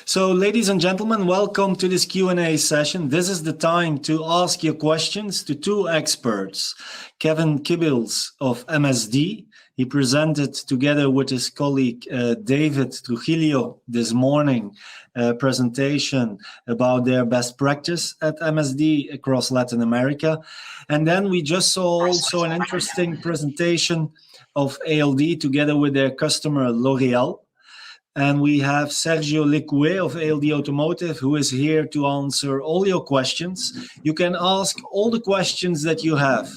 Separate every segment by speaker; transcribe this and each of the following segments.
Speaker 1: So, ladies and gentlemen, welcome to this Q&A session. This is the time to ask your questions to two experts. Kevin Kibilds of MSD. He presented together with his colleague David Trujillo this morning a presentation about their best practice at MSD across Latin America. And then we just saw also an interesting presentation of ALD together with their customer L'Oréal. And we have Sergio Lecoué of ALD Automotive, who is here to answer all your questions. You can ask all the questions that you have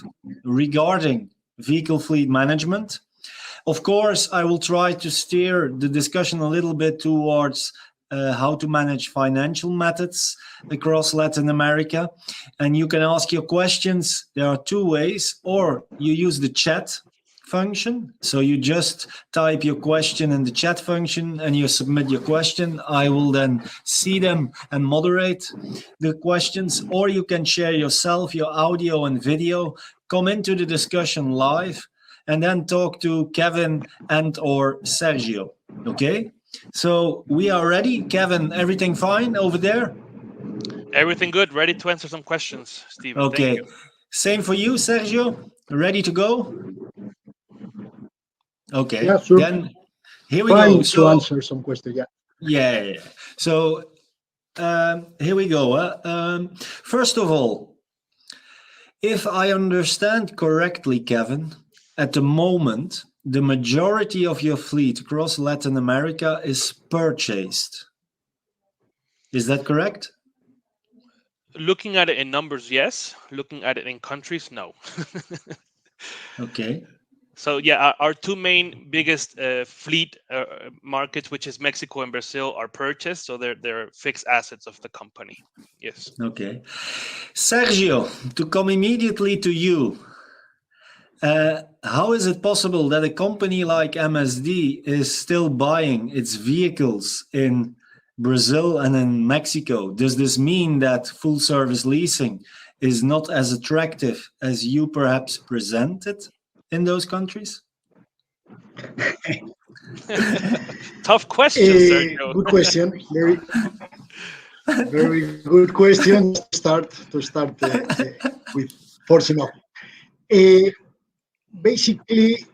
Speaker 1: regarding vehicle fleet management. Of course, I will try to steer the discussion a little bit towards how to manage financial methods across Latin America. And you can ask your questions. There are two ways, or you use the chat function. So you just type your question in the chat function and you submit your question. I will then see them and moderate the questions, or you can share yourself, your audio and video, come into the discussion live, and then talk to Kevin and or Sergio. Okay? So we are ready. Kevin, everything fine over there?
Speaker 2: Everything good. Ready to answer some questions, Steven.
Speaker 1: Okay.
Speaker 2: Thank you.
Speaker 1: Same for you, Sergio? Ready to go? Okay,
Speaker 3: yeah, sure.
Speaker 1: Then here we
Speaker 3: Trying
Speaker 1: go.
Speaker 3: to answer some questions,
Speaker 1: Yeah. So here we go. First of all, if I understand correctly, Kevin, at the moment, the majority of your fleet across Latin America is purchased. Is that correct?
Speaker 2: Looking at it in numbers, yes. Looking at it in countries, no.
Speaker 1: Okay.
Speaker 2: So yeah, our two main biggest fleet markets, which is Mexico and Brazil, are purchased. So they're fixed assets of the company. Yes.
Speaker 1: Okay. Sergio, to come immediately to you. How is it possible that a company like MSD is still buying its vehicles in Brazil and in Mexico? Does this mean that full service leasing is not as attractive as you perhaps presented in those countries?
Speaker 2: Tough question, Sergio.
Speaker 3: Good question. Very good question to start with forcing up. Basically,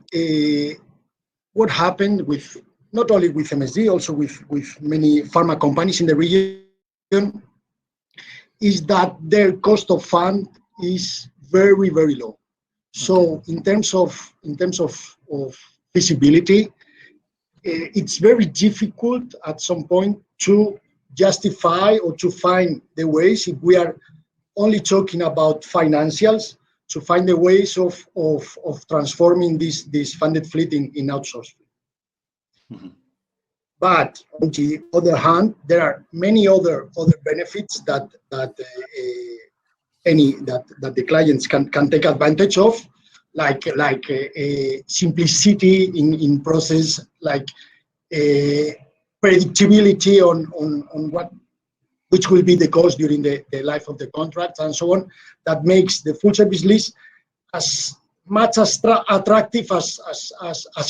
Speaker 3: what happened with not only with MSD, also with many pharma companies in the region, is that their cost of fund is very, very low. So in terms of feasibility, it's very difficult at some point to justify or to find the ways, if we are only talking about financials, to find the ways of transforming this funded fleet in outsourced. Mm-hmm. But on the other hand, there are many other benefits that the clients can take advantage of, like simplicity in process, like predictability on which will be the cost during the life of the contract and so on. That makes the full service lease as much as attractive as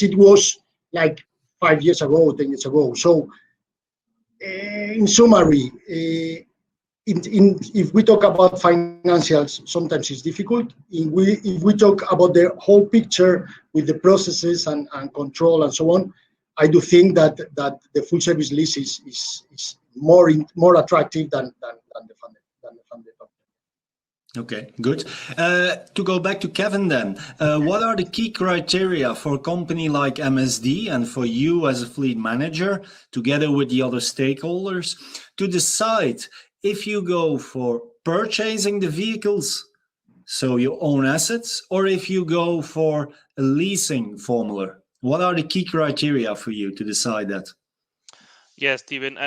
Speaker 3: it was like 5 years ago, 10 years ago. So in summary, if we talk about financials, sometimes it's difficult. If we talk about the whole picture with the processes and control and so on, I do think that the full service lease is more attractive than the funded option.
Speaker 1: Okay, good. To go back to Kevin then, what are the key criteria for a company like MSD and for you as a fleet manager, together with the other stakeholders, to decide if you go for purchasing the vehicles, so your own assets, or if you go for a leasing formula? What are the key criteria for you to decide that?
Speaker 2: Yes, Steven.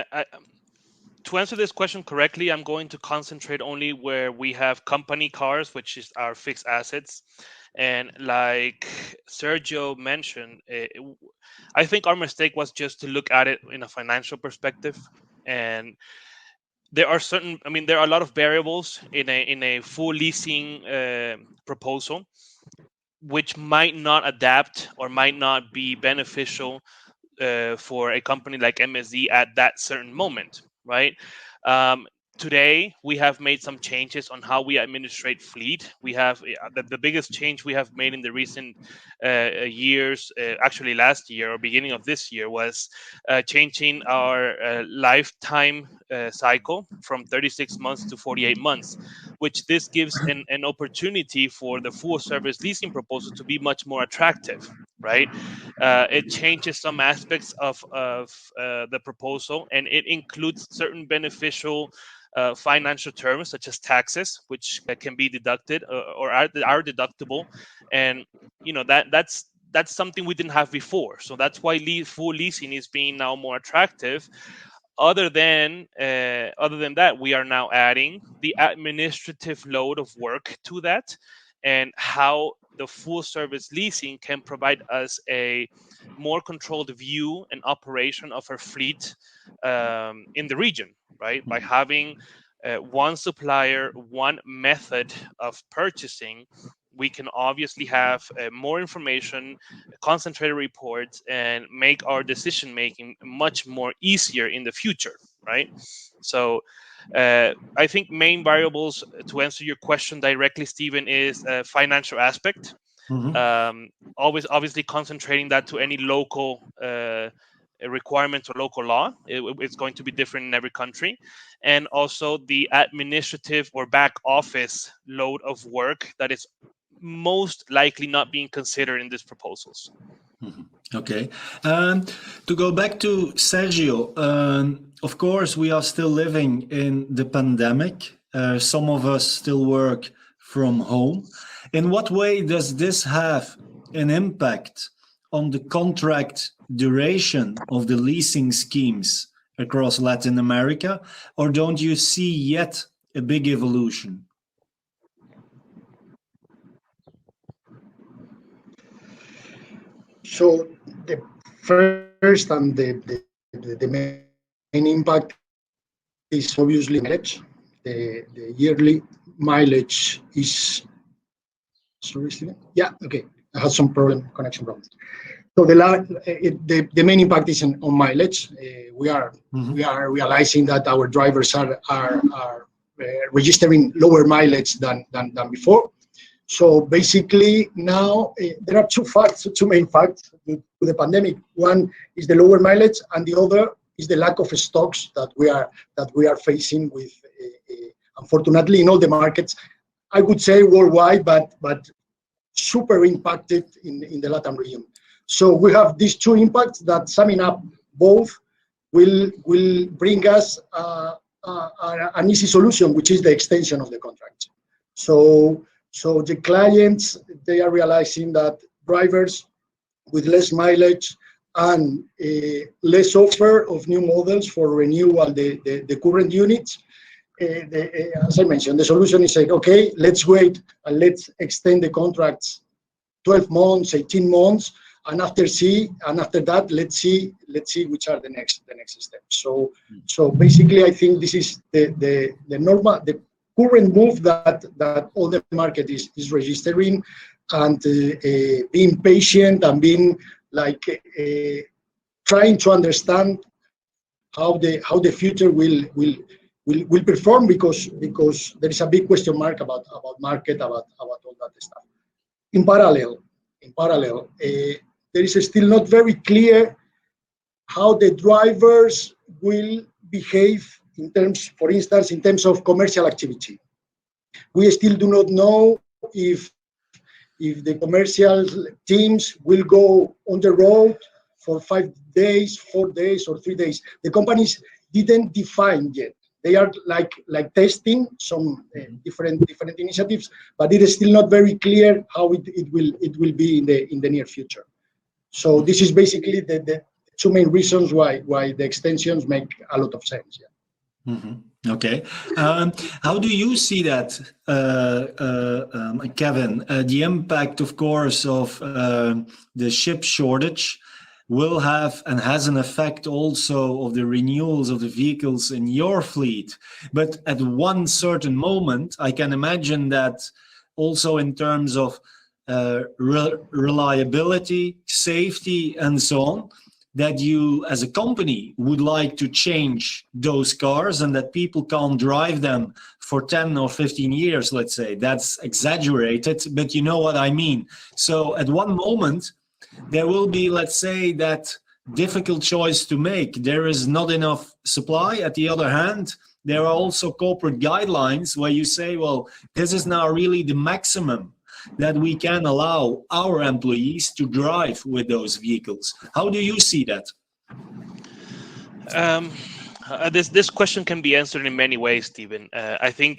Speaker 2: To answer this question correctly, I'm going to concentrate only where we have company cars, which is our fixed assets. And like Sergio mentioned, I think our mistake was just to look at it in a financial perspective. And there are a lot of variables in a full leasing proposal, which might not adapt or might not be beneficial for a company like MSD at that certain moment, right? Today, we have made some changes on how we administrate fleet. We have the biggest change we have made in the recent years, actually last year or beginning of this year, was changing our lifetime cycle from 36 months to 48 months, which this gives an opportunity for the full service leasing proposal to be much more attractive, right? It changes some aspects of the proposal, and it includes certain beneficial financial terms such as taxes, which can be deducted or are deductible, and that's something we didn't have before. So that's why full leasing is being now more attractive. Other than that, we are now adding the administrative load of work to that, and how the full service leasing can provide us a more controlled view and operation of our fleet in the region, right? By having one supplier, one method of purchasing, we can obviously have more information, concentrated reports, and make our decision making much more easier in the future, right? So I think main variables to answer your question directly, Steven, is financial aspect. Always obviously concentrating that to any local requirements or local law. It's going to be different in every country. And also the administrative or back office load of work that is most likely not being considered in these proposals.
Speaker 1: Okay. To go back to Sergio, of course, we are still living in the pandemic. Some of us still work from home. In what way does this have an impact on the contract duration of the leasing schemes across Latin America, or don't you see yet a big evolution?
Speaker 3: So the first and the main impact is obviously mileage. The yearly mileage is, sorry, Steven? Yeah, okay. I had some connection problems. So the main impact is on mileage. We are realizing that our drivers are registering lower mileage than before. So basically now there are two main facts to the pandemic. One is the lower mileage, and the other is the lack of stocks that we are facing with, unfortunately, in all the markets. I would say worldwide, but super impacted in the Latin region. So we have these two impacts that, summing up both, will bring us an easy solution, which is the extension of the contract. So the clients, they are realizing that drivers with less mileage and less offer of new models for renewal, the current units, as I mentioned, the solution is like, okay, let's wait and let's extend the contracts 12 months, 18 months, and after that, let's see which are the next steps. So basically, I think this is the current move that all the market is registering, and being patient and being like trying to understand how the future will perform, because there is a big question mark about market, about all that stuff. In parallel, there is still not very clear how the drivers will behave in terms, for instance, in terms of commercial activity. We still do not know if the commercial teams will go on the road for 5 days, 4 days, or 3 days. The companies didn't define yet. They are like testing some different initiatives, but it is still not very clear how it will be in the near future. So this is basically the two main reasons why the extensions make a lot of sense. Yeah.
Speaker 1: Mm-hmm. Okay. How do you see that, Kevin? The impact, of course, of the chip shortage will have and has an effect also of the renewals of the vehicles in your fleet. But at one certain moment, I can imagine that also in terms of reliability, safety, and so on, that you as a company would like to change those cars and that people can't drive them for 10 or 15 years, let's say. That's exaggerated, but you know what I mean. So at one moment, there will be, let's say, that difficult choice to make. There is not enough supply. At the other hand, there are also corporate guidelines where you say, well, this is now really the maximum that we can allow our employees to drive with those vehicles. How do you see that?
Speaker 2: This question can be answered in many ways, Steven. I think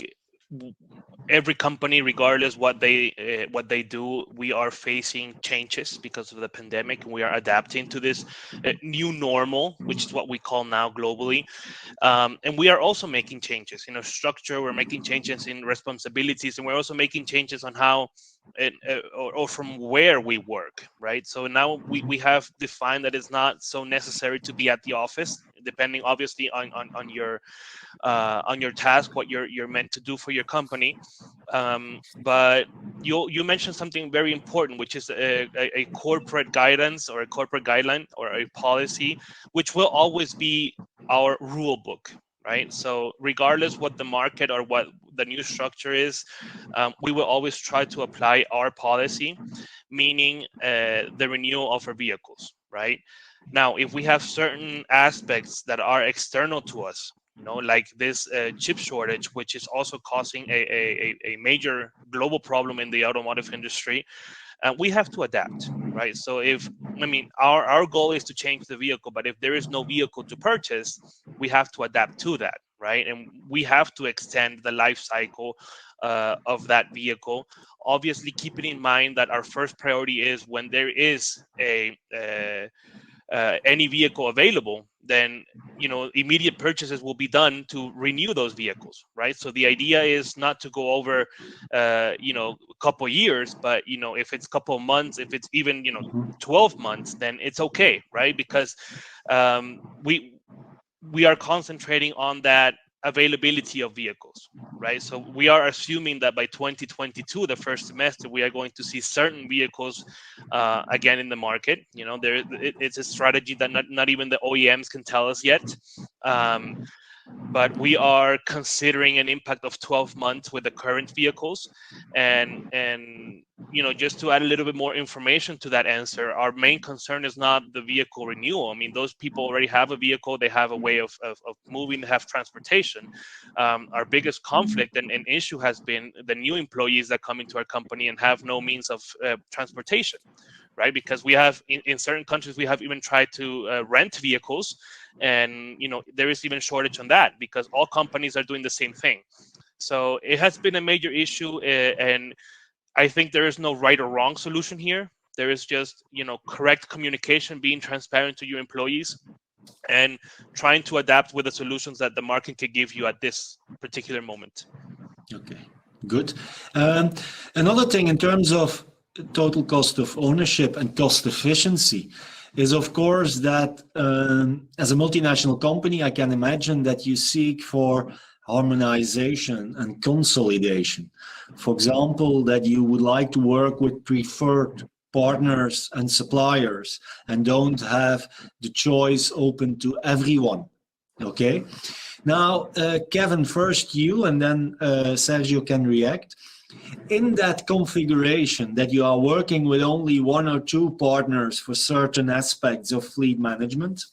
Speaker 2: every company, regardless what they do, we are facing changes because of the pandemic, and we are adapting to this new normal, which is what we call now globally. And we are also making changes in our structure. We're making changes in responsibilities, and we're also making changes on how or from where we work, right? So now we have defined that it's not so necessary to be at the office, depending obviously on your task, what you're meant to do for your company. But you mentioned something very important, which is a corporate guidance or a corporate guideline or a policy, which will always be our rule book, right? So regardless what the market or what the new structure is, we will always try to apply our policy, meaning the renewal of our vehicles, right? Now, if we have certain aspects that are external to us, like this chip shortage, which is also causing a major global problem in the automotive industry, we have to adapt, right? So our goal is to change the vehicle, but if there is no vehicle to purchase, we have to adapt to that, right? And we have to extend the life cycle of that vehicle. Obviously, keeping in mind that our first priority is when there is any vehicle available, then immediate purchases will be done to renew those vehicles, right? So the idea is not to go over a couple years, but if it's a couple of months, if it's even 12 months, then it's okay, right? Because we are concentrating on that availability of vehicles, right? So we are assuming that by 2022, the first semester, we are going to see certain vehicles again in the market. It's a strategy that not even the OEMs can tell us yet. But we are considering an impact of 12 months with the current vehicles. And just to add a little bit more information to that answer, our main concern is not the vehicle renewal. I mean, those people already have a vehicle, they have a way of moving, they have transportation. Our biggest conflict and issue has been the new employees that come into our company and have no means of transportation, right? Because we have in certain countries, we have even tried to rent vehicles, and there is even shortage on that because all companies are doing the same thing. So it has been a major issue, and I think there is no right or wrong solution here. There is just correct communication, being transparent to your employees, and trying to adapt with the solutions that the market can give you at this particular moment.
Speaker 1: Okay, good. Another thing in terms of total cost of ownership and cost efficiency is, of course, that as a multinational company, I can imagine that you seek for harmonization and consolidation. For example, that you would like to work with preferred partners and suppliers and don't have the choice open to everyone. Okay. Now, Kevin, first you, and then Sergio can react. In that configuration that you are working with only one or two partners for certain aspects of fleet management,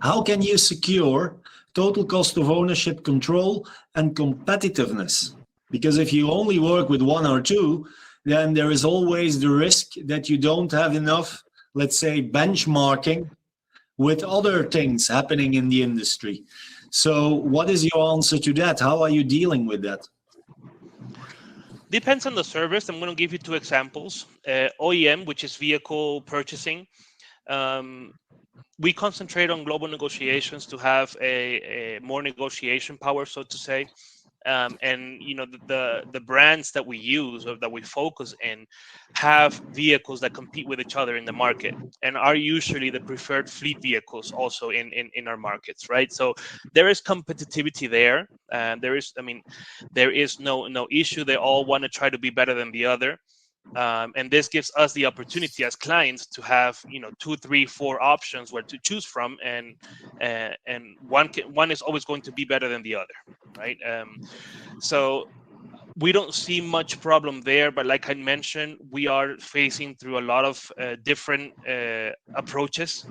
Speaker 1: how can you secure total cost of ownership control and competitiveness? Because if you only work with one or two, then there is always the risk that you don't have enough, let's say, benchmarking with other things happening in the industry. So what is your answer to that? How are you dealing with that?
Speaker 2: Depends on the service. I'm going to give you two examples. OEM, which is vehicle purchasing. We concentrate on global negotiations to have a more negotiation power, so to say. And the brands that we use or that we focus in have vehicles that compete with each other in the market and are usually the preferred fleet vehicles also in our markets, right? So there is competitivity there, and there is no issue. They all want to try to be better than the other. And this gives us the opportunity as clients to have 2, 3, 4 options where to choose from, and one is always going to be better than the other, right? So we don't see much problem there, but like I mentioned, we are facing through a lot of different approaches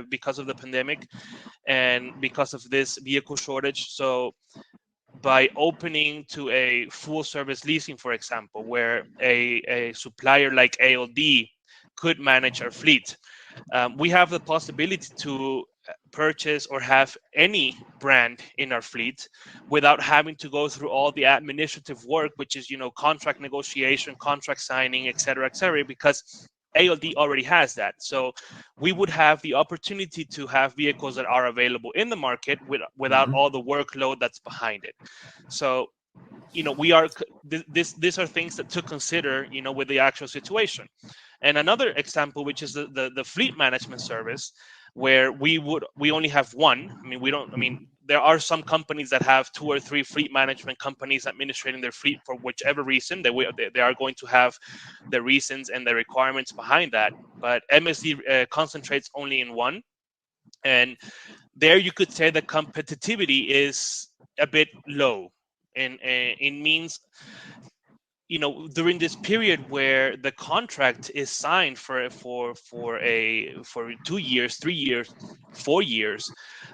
Speaker 2: because of the pandemic and because of this vehicle shortage. So by opening to a full service leasing, for example, where a supplier like ALD could manage our fleet, we have the possibility to purchase or have any brand in our fleet without having to go through all the administrative work, which is contract negotiation, contract signing, et cetera, because ALD already has that. So we would have the opportunity to have vehicles that are available in the market without all the workload that's behind it. So we are these are things that to consider with the actual situation. And another example, which is the fleet management service, where we only have one. There are some companies that have 2 or 3 fleet management companies administrating their fleet for whichever reason. They are going to have the reasons and the requirements behind that. But MSD concentrates only in one. And there you could say the competitivity is a bit low. And it means, during this period where the contract is signed for 2 years, 3 years, 4 years,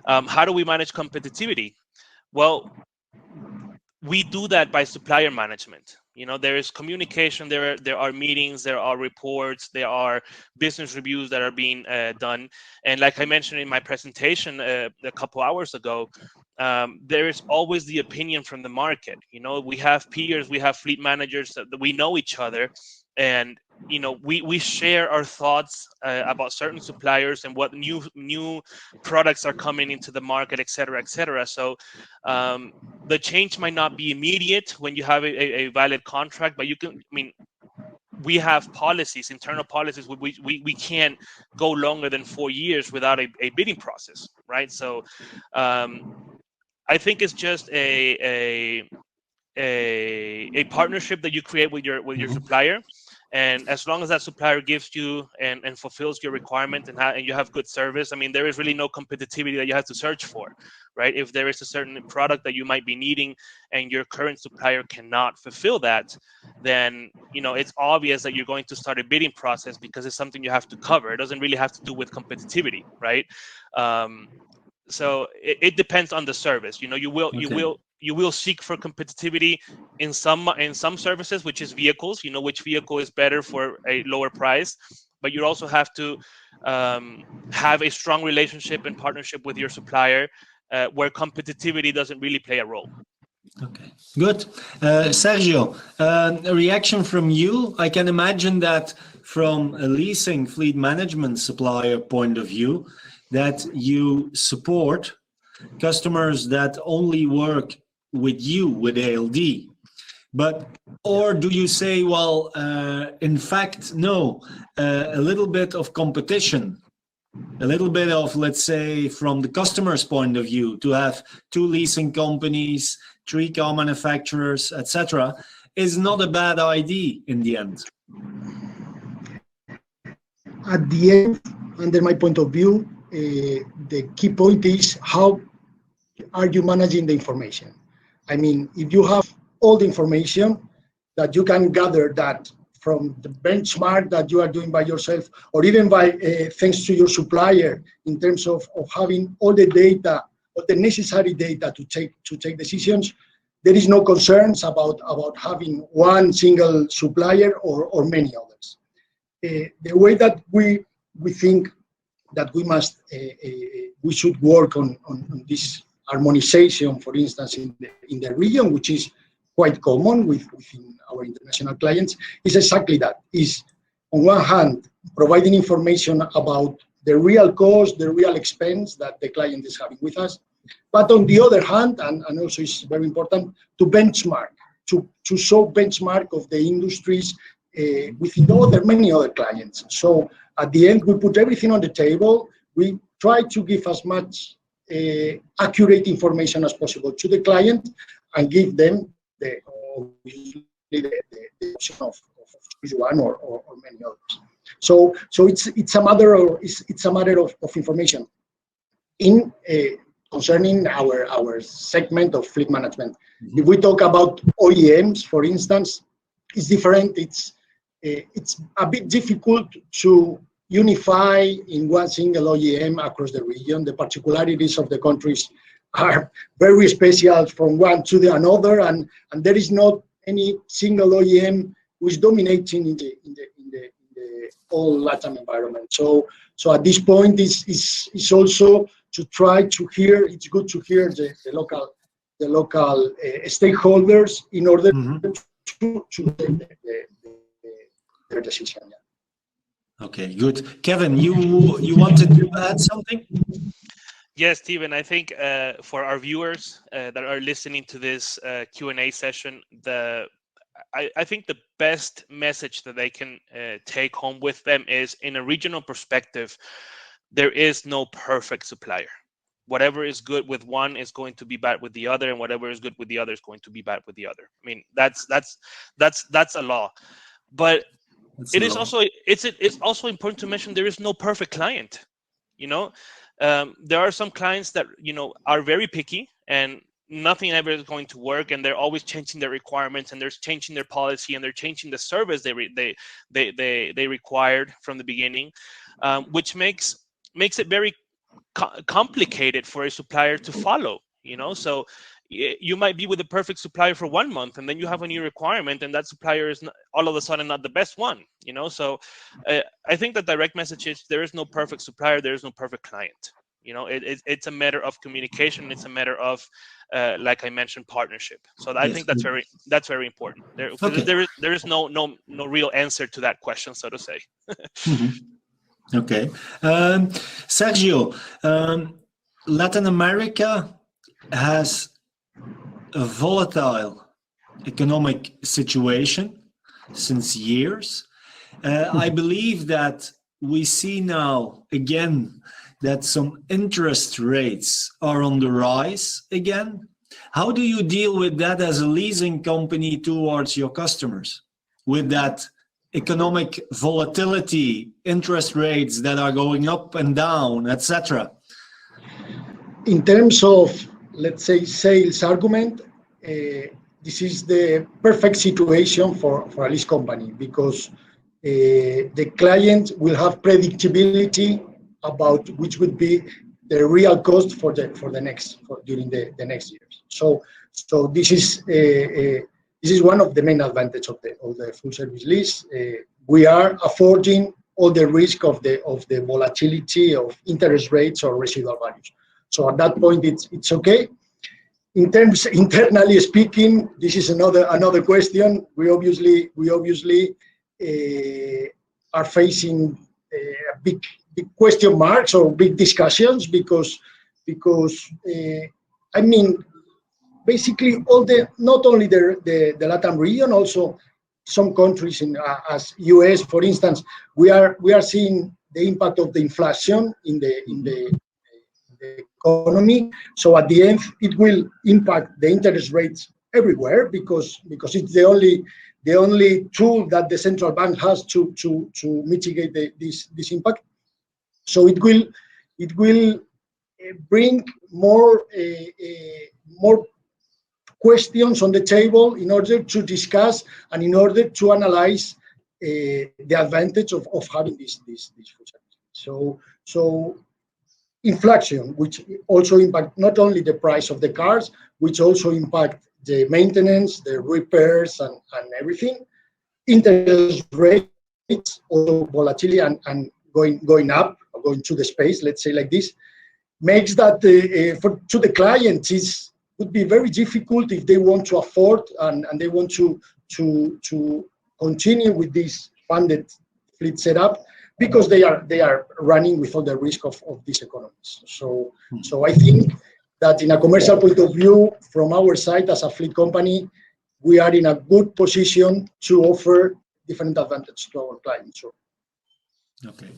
Speaker 2: how do we manage competitivity? Well, we do that by supplier management. There is communication, there are meetings, there are reports, there are business reviews that are being done. And like I mentioned in my presentation a couple hours ago, there is always the opinion from the market. We have peers, we have fleet managers that we know each other, and we share our thoughts about certain suppliers and what new products are coming into the market, et cetera. So the change might not be immediate when you have a valid contract, but we have policies, internal policies. We can't go longer than 4 years without a bidding process, right? So I think it's just a partnership that you create with your supplier. And as long as that supplier gives you and fulfills your requirement and you have good service, there is really no competitivity that you have to search for, right? If there is a certain product that you might be needing and your current supplier cannot fulfill that, then it's obvious that you're going to start a bidding process because it's something you have to cover. It doesn't really have to do with competitivity, right? So it depends on the service. You will seek for competitivity in some services, which is vehicles. Which vehicle is better for a lower price, but you also have to have a strong relationship and partnership with your supplier, where competitivity doesn't really play a role.
Speaker 1: Okay, good. Sergio, a reaction from you. I can imagine that from a leasing fleet management supplier point of view, that you support customers that only work with you, with ALD. Or do you say, well, in fact, no, a little bit of competition, a little bit of, let's say, from the customer's point of view, to have 2 leasing companies, 3 car manufacturers, etc., is not a bad idea in the end?
Speaker 3: At the end, under my point of view, the key point is how are you managing the information? If you have all the information that you can gather that from the benchmark that you are doing by yourself, or even by thanks to your supplier, in terms of having all the data, all the necessary data to take decisions, there is no concerns about having one single supplier or many others. The way that we think that we should work on this harmonization, for instance, in the region, which is quite common within our international clients, is exactly that. Is, on one hand, providing information about the real cost, the real expense that the client is having with us, but on the other hand, and also it's very important, to benchmark, to show benchmark of the industries with many other clients. So at the end, we put everything on the table. We try to give as much accurate information as possible to the client and give them the option of choose one or many others. So it's a matter of information in concerning our segment of fleet management. Mm-hmm. If we talk about OEMs, for instance, it's different. It's a bit difficult to unify in one single OEM across the region. The particularities of the countries are very special from one to the another, and there is not any single OEM who is dominating in the whole Latin environment. So at this point, is also to try to hear. It's good to hear the local stakeholders in order to take their decision. Yeah.
Speaker 1: Okay, good. Kevin, you wanted to add something?
Speaker 2: Yes, Steven, I think for our viewers that are listening to this Q&A session, I think the best message that they can take home with them is, in a regional perspective, there is no perfect supplier. Whatever is good with one is going to be bad with the other, and whatever is good with the other is going to be bad with the other. I mean, that's a law. But it's also important to mention there is no perfect client. You know, there are some clients that are very picky and nothing ever is going to work, and they're always changing their requirements, and they're changing their policy, and they're changing the service they required from the beginning, which makes it very complicated for a supplier to follow. So you might be with the perfect supplier for 1 month, and then you have a new requirement, and that supplier is all of a sudden not the best one. So I think the direct message is there is no perfect supplier, there is no perfect client. It's a matter of communication. It's a matter of, like I mentioned, partnership. So I think that's very important. There is no real answer to that question, so to say.
Speaker 1: Okay, Sergio, Latin America has a volatile economic situation since years. I believe that we see now again that some interest rates are on the rise again. How do you deal with that as a leasing company towards your customers, with that economic volatility, interest rates that are going up and down, etc.?
Speaker 3: In terms of, let's say, sales argument, this is the perfect situation for a lease company, because the client will have predictability about which would be the real cost during the next years. So this is one of the main advantages of the full service lease. We are affording all the risk of the volatility of interest rates or residual values. So at that point, it's okay. Internally speaking, this is another question. We obviously are facing big question marks or big discussions because I mean, basically not only the Latin region, also some countries as US, for instance, we are seeing the impact of the inflation in the economy. So at the end, it will impact the interest rates everywhere because it's the only tool that the central bank has to mitigate this impact. So it will bring more questions on the table in order to discuss and in order to analyze the advantage of having this full service. So inflation, which also impact not only the price of the cars, which also impact the maintenance, the repairs, and everything. Interest rates, also volatility and going up, or going to the space, let's say like this, makes that to the clients would be very difficult if they want to afford and they want to continue with this funded fleet setup, because they are running with all the risk of these economies. So I think that in a commercial point of view, from our side as a fleet company, we are in a good position to offer different advantages to our clients.
Speaker 1: Okay.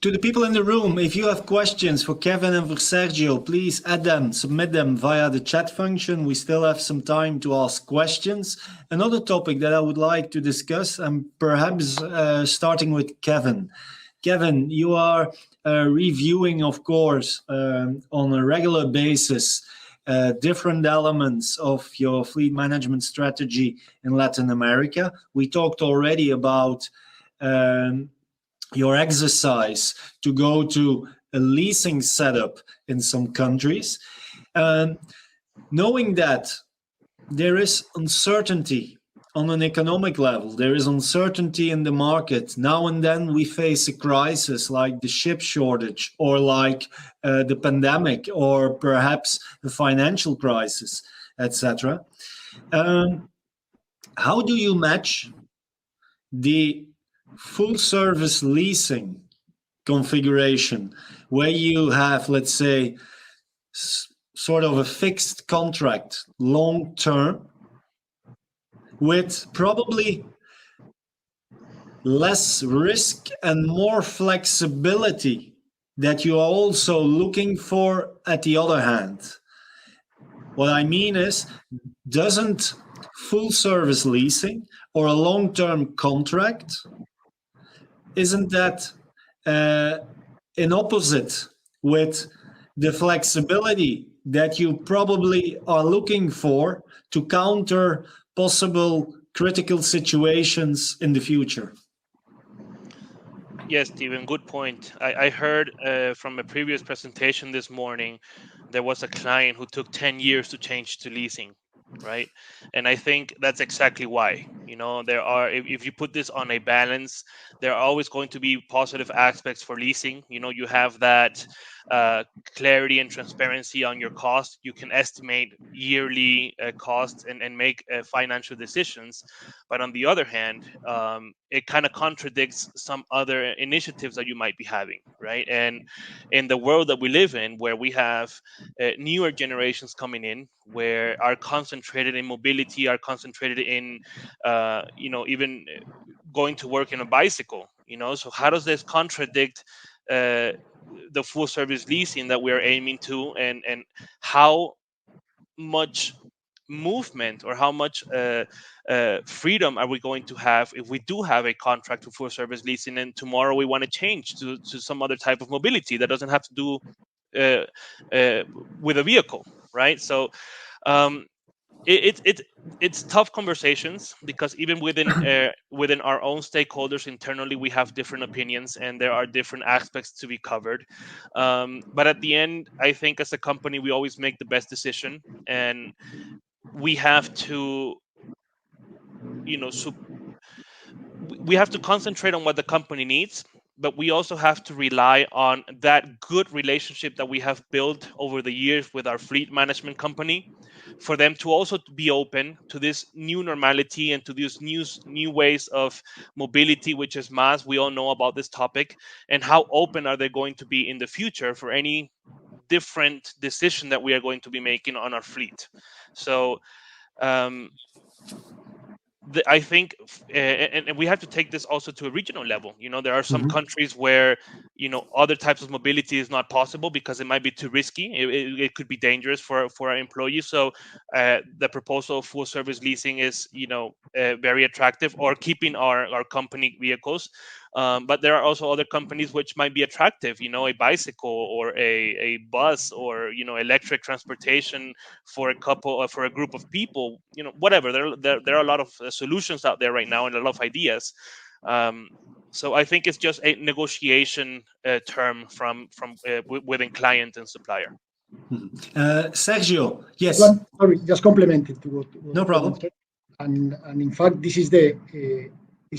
Speaker 1: To the people in the room, if you have questions for Kevin and for Sergio, please add them, submit them via the chat function. We still have some time to ask questions. Another topic that I would like to discuss, and perhaps starting with Kevin. Kevin, you are reviewing, of course, on a regular basis, different elements of your fleet management strategy in Latin America. We talked already about your exercise to go to a leasing setup in some countries. Knowing that there is uncertainty on an economic level, there is uncertainty in the market. Now and then we face a crisis like the chip shortage or like the pandemic or perhaps the financial crisis, etc. How do you match the full service leasing configuration where you have, let's say, sort of a fixed contract long term with probably less risk and more flexibility that you are also looking for at the other hand? What I mean is, doesn't full service leasing or a long-term contract, isn't that in opposite with the flexibility that you probably are looking for to counter possible critical situations in the future?
Speaker 2: Yes, Stephen, good point. I heard from a previous presentation this morning, there was a client who took 10 years to change to leasing, right? And I think that's exactly why. There are, if you put this on a balance, there are always going to be positive aspects for leasing. You have that clarity and transparency on your cost. You can estimate yearly costs and make financial decisions. But on the other hand, it kind of contradicts some other initiatives that you might be having, right? And in the world that we live in, where we have newer generations coming in, where are concentrated in mobility, are concentrated in, even going to work in a bicycle, so how does this contradict the full service leasing that we're aiming to, and how much movement or how much freedom are we going to have if we do have a contract to full service leasing and tomorrow we want to change to some other type of mobility that doesn't have to do with a vehicle, right? So it's tough conversations, because even within our own stakeholders internally, we have different opinions and there are different aspects to be covered. But at the end, I think as a company, we always make the best decision, and we have to, we have to concentrate on what the company needs, but we also have to rely on that good relationship that we have built over the years with our fleet management company, for them to also be open to this new normality and to these new ways of mobility, which is mass. We all know about this topic, and how open are they going to be in the future for any different decision that we are going to be making on our fleet. So I think, and we have to take this also to a regional level. There are some countries where, other types of mobility is not possible because it might be too risky. It could be dangerous for our employees. So the proposal of full service leasing is, very attractive, or keeping our company vehicles. But there are also other companies which might be attractive, a bicycle or a bus, or, electric transportation for a group of people, whatever. There are a lot of solutions out there right now and a lot of ideas. So I think it's just a negotiation term from within client and supplier.
Speaker 1: Sergio, yes.
Speaker 3: Sorry, just complemented to what.
Speaker 1: No problem.
Speaker 3: And in fact, this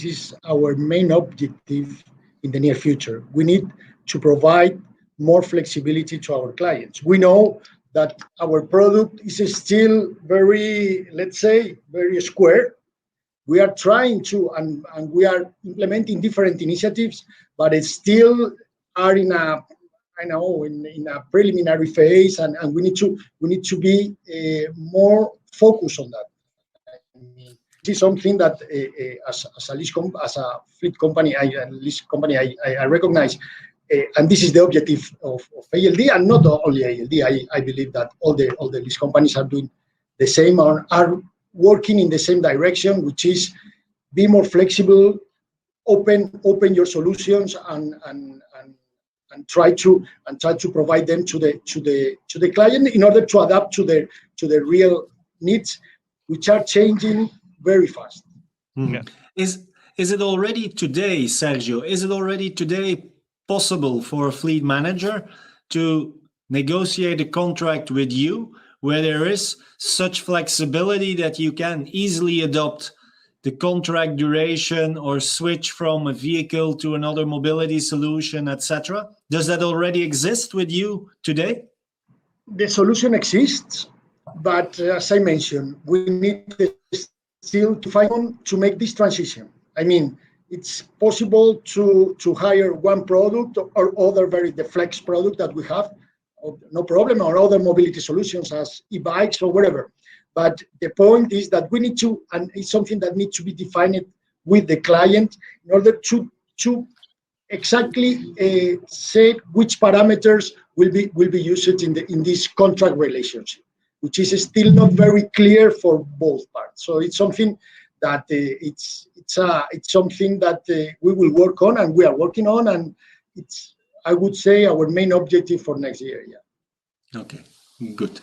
Speaker 3: is our main objective in the near future. We need to provide more flexibility to our clients. We know that our product is still very, let's say, very square. We are trying to, and we are implementing different initiatives, but it still are in a preliminary phase, and we need to be more focused on that. is something that as a fleet company, I recognize. And this is the objective of ALD, and not only ALD. I believe that all the lease companies are doing the same, or are working in the same direction, which is be more flexible, open your solutions, and try to provide them to the client in order to adapt to the real needs, which are changing very fast.
Speaker 1: Mm-hmm. Yeah. Is it already today, Sergio? Is it already today possible for a fleet manager to negotiate a contract with you where there is such flexibility that you can easily adopt the contract duration or switch from a vehicle to another mobility solution, etc.? Does that already exist with you today?
Speaker 3: The solution exists, but as I mentioned, we need still to find to make this transition. I mean, it's possible to hire one product or other the flex product that we have, no problem, or other mobility solutions as e-bikes or whatever. But the point is that we need to, and it's something that needs to be defined with the client in order to exactly say which parameters will be used in this contract relationship, which is still not very clear for both parts. So it's something that it's something that we will work on, and we are working on, and it's, I would say, our main objective for next year. Yeah.
Speaker 1: Okay, good.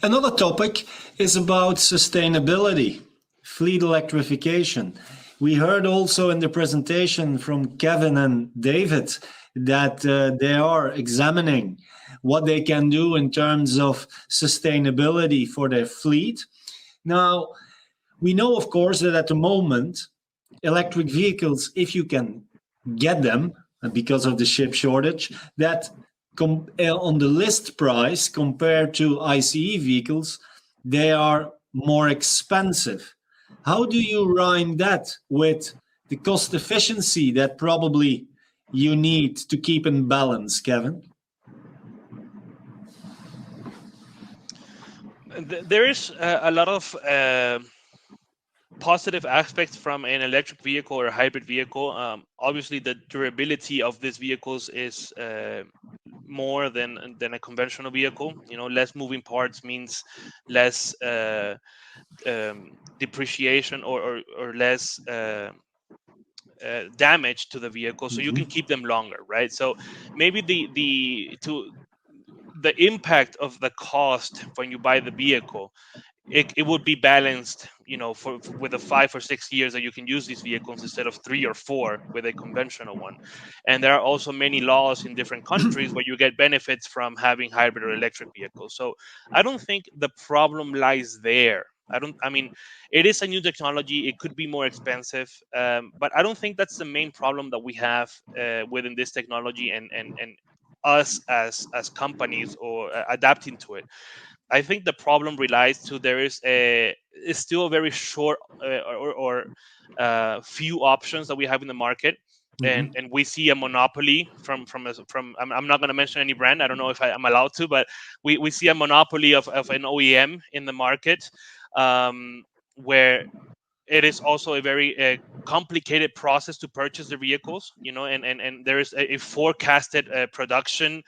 Speaker 1: Another topic is about sustainability, fleet electrification. We heard also in the presentation from Kevin and David that they are examining what they can do in terms of sustainability for their fleet. Now, we know, of course, that at the moment, electric vehicles, if you can get them, because of the chip shortage, that on the list price compared to ICE vehicles, they are more expensive. How do you rhyme that with the cost efficiency that probably you need to keep in balance, Kevin?
Speaker 2: There is a lot of positive aspects from an electric vehicle or a hybrid vehicle. Obviously, the durability of these vehicles is more than a conventional vehicle. You know, less moving parts means less depreciation or less damage to the vehicle, so you can keep them longer, right? So maybe the impact of the cost when you buy the vehicle, it would be balanced, you know, for with the 5 or 6 years that you can use these vehicles instead of 3 or 4 with a conventional one. And there are also many laws in different countries where you get benefits from having hybrid or electric vehicles. So I don't think the problem lies there. I mean, it is a new technology. It could be more expensive, but I don't think that's the main problem that we have within this technology and us as companies or adapting to it. I think the problem relies to there is still a very short or few options that we have in the market, and we see a monopoly from I'm not going to mention any brand. I don't know if I'm allowed to, but we see a monopoly of an OEM in the market, where it is also a very complicated process to purchase the vehicles, you know, and there is a forecasted production,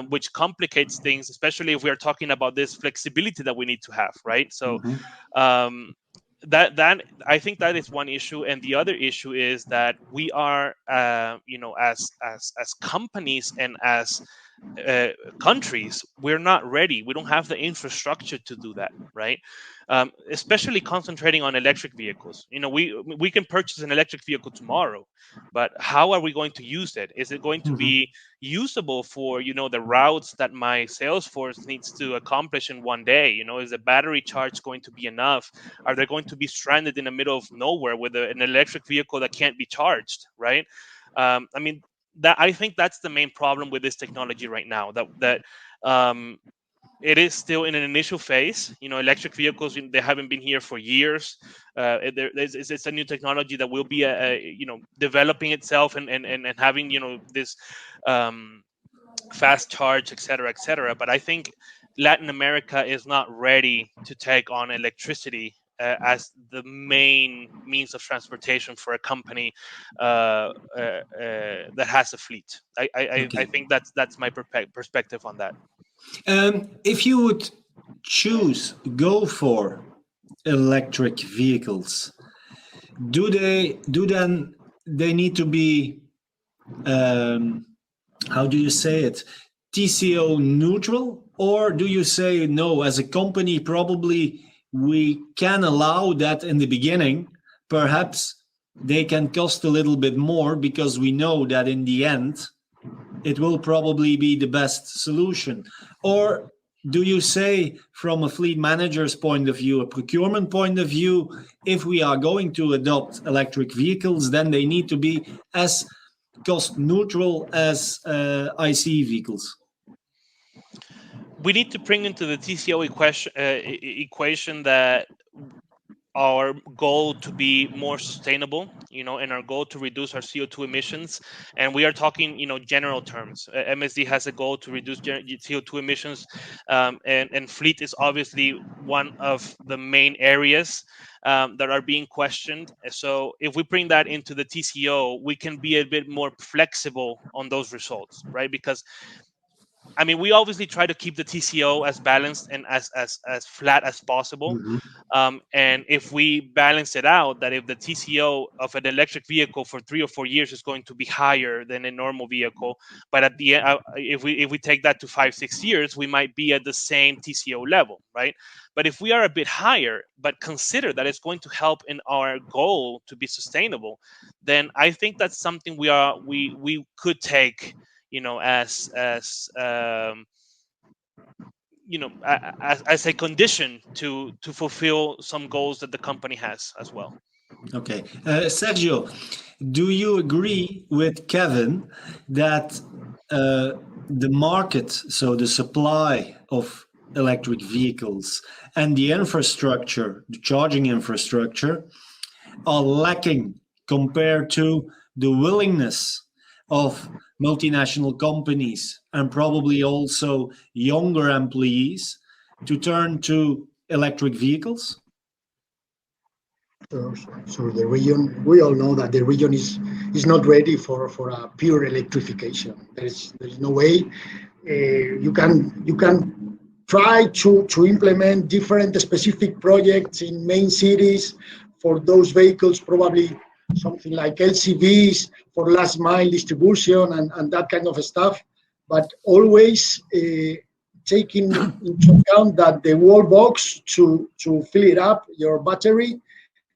Speaker 2: which complicates things, especially if we are talking about this flexibility that we need to have, right? So that I think that is one issue, and the other issue is that we are, you know, as companies and as countries, we're not ready. We don't have the infrastructure to do that, right? Especially concentrating on electric vehicles. You know, we can purchase an electric vehicle tomorrow, but how are we going to use it? Is it going to be usable for, you know, the routes that my sales force needs to accomplish in one day? You know, is the battery charge going to be enough? Are they going to be stranded in the middle of nowhere with an electric vehicle that can't be charged, right? I mean, that I think that's the main problem with this technology right now. That it is still in an initial phase. You know, electric vehicles, they haven't been here for years. It's a new technology that will be you know, developing itself and having, you know, this fast charge, etc., etc. But I think Latin America is not ready to take on electricity as the main means of transportation for a company that has a fleet. I think that's my perspective on that.
Speaker 1: If you would go for electric vehicles, do they need to be, how do you say it, TCO neutral, or do you say no, as a company probably we can allow that in the beginning, perhaps they can cost a little bit more because we know that in the end it will probably be the best solution? Or do you say, from a fleet manager's point of view, a procurement point of view, if we are going to adopt electric vehicles, then they need to be as cost neutral as IC vehicles?
Speaker 2: We need to bring into the TCO equation that our goal to be more sustainable, and our goal to reduce our CO2 emissions. And we are talking, general terms. MSD has a goal to reduce CO2 emissions, and fleet is obviously one of the main areas that are being questioned. So if we bring that into the TCO, we can be a bit more flexible on those results, right? Because we obviously try to keep the TCO as balanced and as flat as possible.
Speaker 1: Mm-hmm.
Speaker 2: And if we balance it out, that if the TCO of an electric vehicle for 3 or 4 years is going to be higher than a normal vehicle, but at the end, if we take that to 5-6 years, we might be at the same TCO level, right? But if we are a bit higher, but consider that it's going to help in our goal to be sustainable, then I think that's something we could take, as as a condition to fulfill some goals that the company has as well.
Speaker 1: Okay. Sergio, do you agree with Kevin that the market, so the supply of electric vehicles and the infrastructure, the charging infrastructure, are lacking compared to the willingness of multinational companies and probably also younger employees to turn to electric vehicles?
Speaker 3: So the region, we all know that the region is not ready for a pure electrification. There's no way. You can try to implement different specific projects in main cities for those vehicles, probably something like LCVs for last mile distribution and that kind of stuff, but always taking into account that the wall box to fill it up, your battery,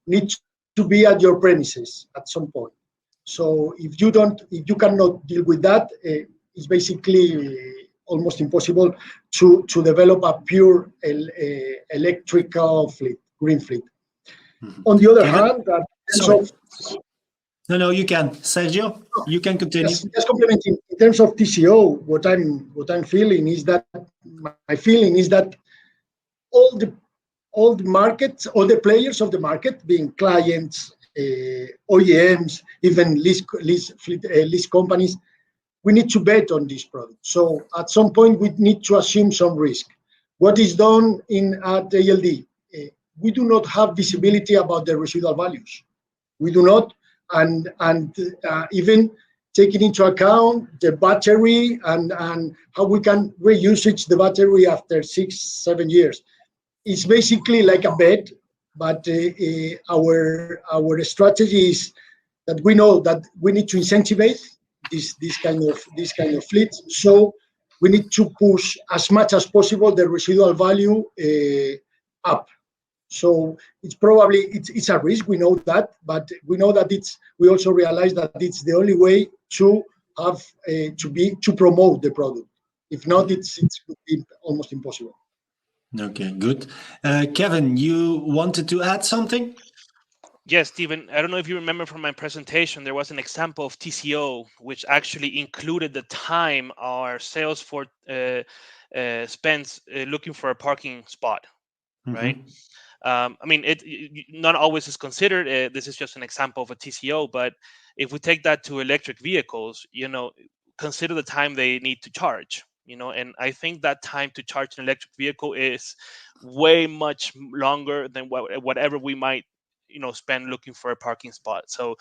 Speaker 3: needs to be at your premises at some point. So if you cannot deal with that, it's basically almost impossible to develop a pure electrical fleet, green fleet. Mm-hmm. On the other hand,
Speaker 1: no, you can, Sergio. You can continue.
Speaker 3: Just complementing in terms of TCO. What I'm feeling is that my feeling is that all the markets, all the players of the market, being clients, OEMs, even lease companies, we need to bet on this product. So at some point, we need to assume some risk. What is done at ALD? We do not have visibility about the residual values. We do not, and even taking into account the battery and how we can reuse the battery after 6-7 years. It's basically like a bet, but our strategy is that we know that we need to incentivize this kind of fleets. So we need to push as much as possible the residual value up. So it's probably it's a risk. We know that, but we know that we also realize that it's the only way to have to promote the product. If not, it would be almost impossible.
Speaker 1: Okay, good. Kevin, you wanted to add something?
Speaker 2: Yes, Steven, I don't know if you remember from my presentation, there was an example of TCO, which actually included the time our sales force spends looking for a parking spot, right? It not always is considered. This is just an example of a TCO, but if we take that to electric vehicles, consider the time they need to charge, and I think that time to charge an electric vehicle is way much longer than whatever we might spend looking for a parking spot. So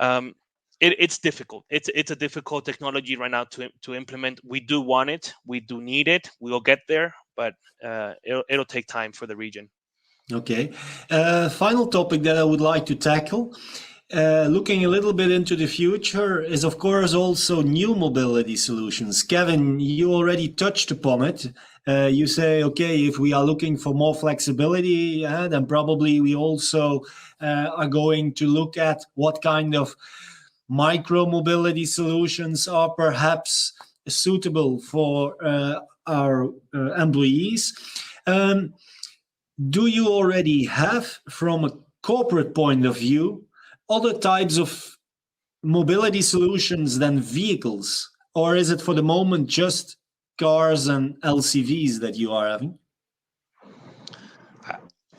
Speaker 2: um, it's difficult. It's a difficult technology right now to implement. We do want it, we do need it, we will get there, but it'll take time for the region.
Speaker 1: Okay. Final topic that I would like to tackle, looking a little bit into the future, is of course also new mobility solutions. Kevin, you already touched upon it. You say, okay, if we are looking for more flexibility, then probably we also are going to look at what kind of micro mobility solutions are perhaps suitable for our employees. Do you already have, from a corporate point of view, other types of mobility solutions than vehicles? Or is it for the moment just cars and LCVs that you are having?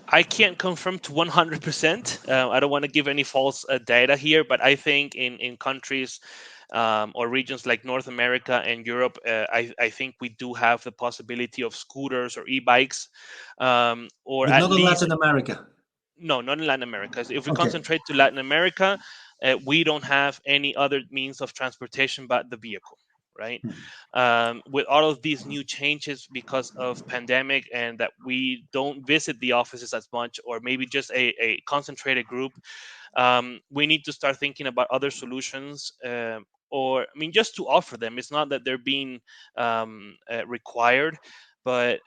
Speaker 2: I can't confirm to 100%. I don't want to give any false data here, but I think in countries or regions like North America and Europe, I think we do have the possibility of scooters or e-bikes, or
Speaker 1: But
Speaker 2: at
Speaker 1: not in
Speaker 2: least
Speaker 1: Latin America.
Speaker 2: no, not in Latin America. If we
Speaker 1: Okay.
Speaker 2: concentrate to Latin America, we don't have any other means of transportation but the vehicle, right? With all of these new changes because of pandemic and that we don't visit the offices as much, or maybe just a concentrated group, we need to start thinking about other solutions. Or I mean, just to offer them. It's not that they're being required, but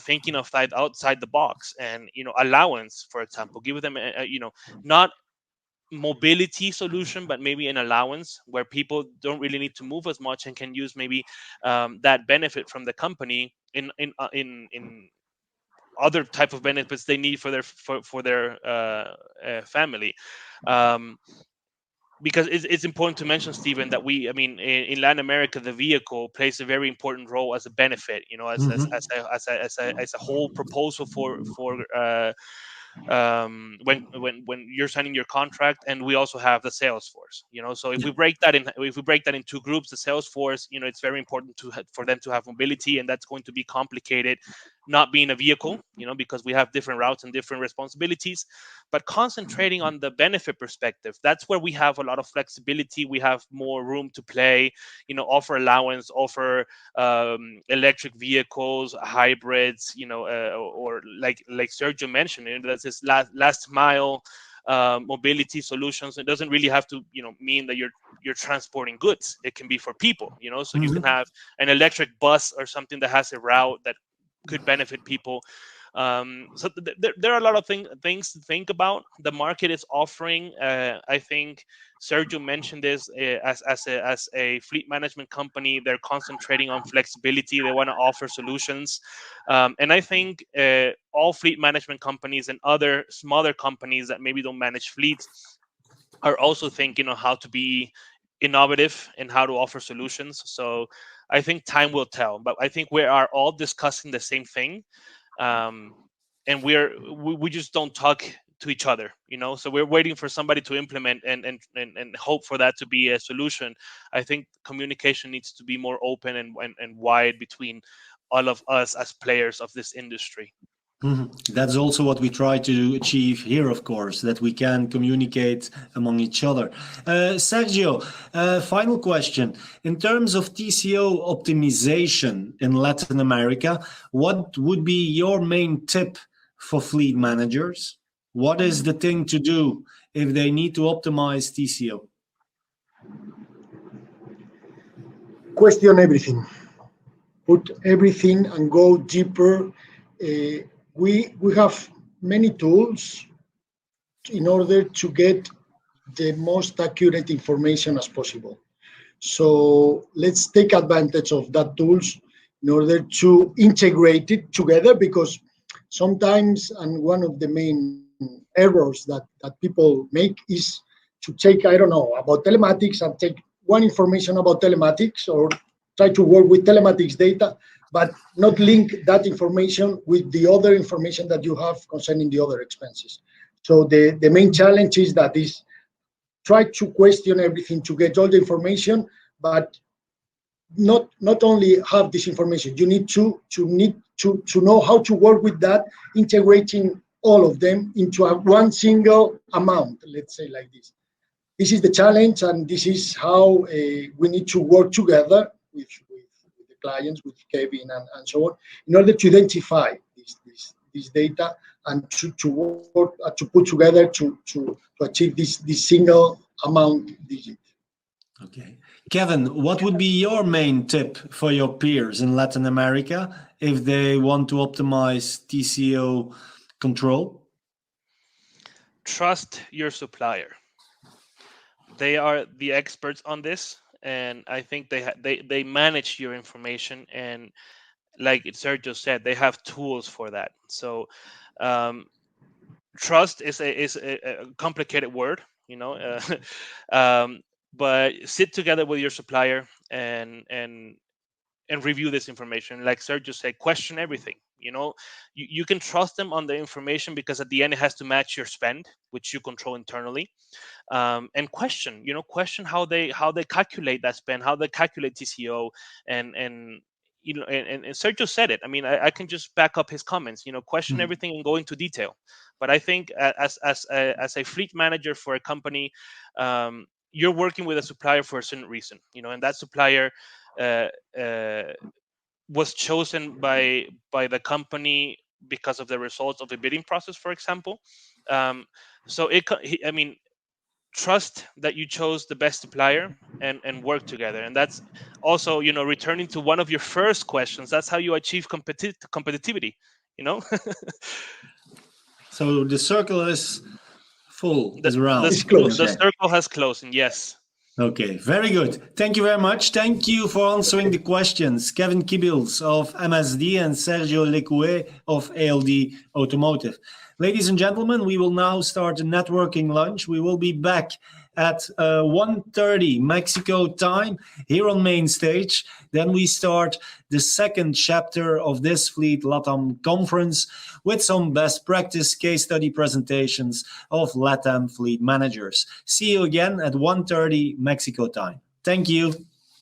Speaker 2: thinking of that outside the box, and allowance, for example, give them not mobility solution, but maybe an allowance where people don't really need to move as much and can use maybe that benefit from the company in other type of benefits they need for their family. Um, because it's important to mention, Stephen, that in Latin America, the vehicle plays a very important role as a benefit, as a whole proposal for when you're signing your contract. And we also have the sales force, so if
Speaker 1: Yeah.
Speaker 2: we break that in two groups, the sales force, it's very important for them to have mobility, and that's going to be complicated not being a vehicle, because we have different routes and different responsibilities. But concentrating on the benefit perspective, that's where we have a lot of flexibility. We have more room to play, offer allowance, offer electric vehicles, hybrids, or like Sergio mentioned, that's this last mile mobility solutions. It doesn't really have to mean that you're transporting goods. It can be for people, so you can have an electric bus or something that has a route that could benefit people. So there are a lot of things to think about. The market is offering. I think Sergio mentioned this, as a fleet management company, they're concentrating on flexibility. They want to offer solutions, and I think all fleet management companies and other smaller companies that maybe don't manage fleets are also thinking on how to be innovative and how to offer solutions. So I think time will tell, but I think we are all discussing the same thing, and we just don't talk to each other, so we're waiting for somebody to implement and hope for that to be a solution. I think communication needs to be more open and wide between all of us as players of this industry.
Speaker 1: That's also what we try to achieve here, of course, that we can communicate among each other. Sergio, final question. In terms of TCO optimization in Latin America, what would be your main tip for fleet managers? What is the thing to do if they need to optimize TCO?
Speaker 3: Question everything. Put everything and go deeper. We have many tools in order to get the most accurate information as possible. So let's take advantage of that tools in order to integrate it together, because sometimes, and one of the main errors that people make is to take, I don't know, about telematics and take one information about telematics, or try to work with telematics data, but not link that information with the other information that you have concerning the other expenses. So the main challenge is that is try to question everything to get all the information, but not only have this information, you need to know how to work with that, integrating all of them into one single amount, let's say like this. This is the challenge, and this is how we need to work together with the clients, with Kevin and so on, in order to identify this data and to work to put together to achieve this single amount digit.
Speaker 1: Okay. Kevin, what would be your main tip for your peers in Latin America if they want to optimize TCO control?
Speaker 2: Trust your supplier. They are the experts on this, and I think they manage your information, and like Sergio said, they have tools for that. So trust is a complicated word, but sit together with your supplier and review this information. Like Sergio said, question everything. You can trust them on the information because at the end it has to match your spend, which you control internally. And question how they calculate that spend, how they calculate TCO, and Sergio said it. I mean, I can just back up his comments. Question everything and go into detail. But I think as a fleet manager for a company, you're working with a supplier for a certain reason, and that supplier was chosen by the company because of the results of the bidding process, for example. So trust that you chose the best supplier and work together. And that's also, returning to one of your first questions, that's how you achieve competitivity,
Speaker 1: So the circle is full, is
Speaker 2: the
Speaker 1: round.
Speaker 2: the circle has closed, and yes.
Speaker 1: Okay, very good. Thank you very much. Thank you for answering the questions. Kevin Kibilds of MSD and Sergio Lecoué of ALD Automotive. Ladies and gentlemen, we will now start the networking lunch. We will be back at 1:30 Mexico time here on main stage. Then we start the second chapter of this Fleet LATAM conference with some best practice case study presentations of LATAM fleet managers. See you again at 1:30 Mexico time. Thank you.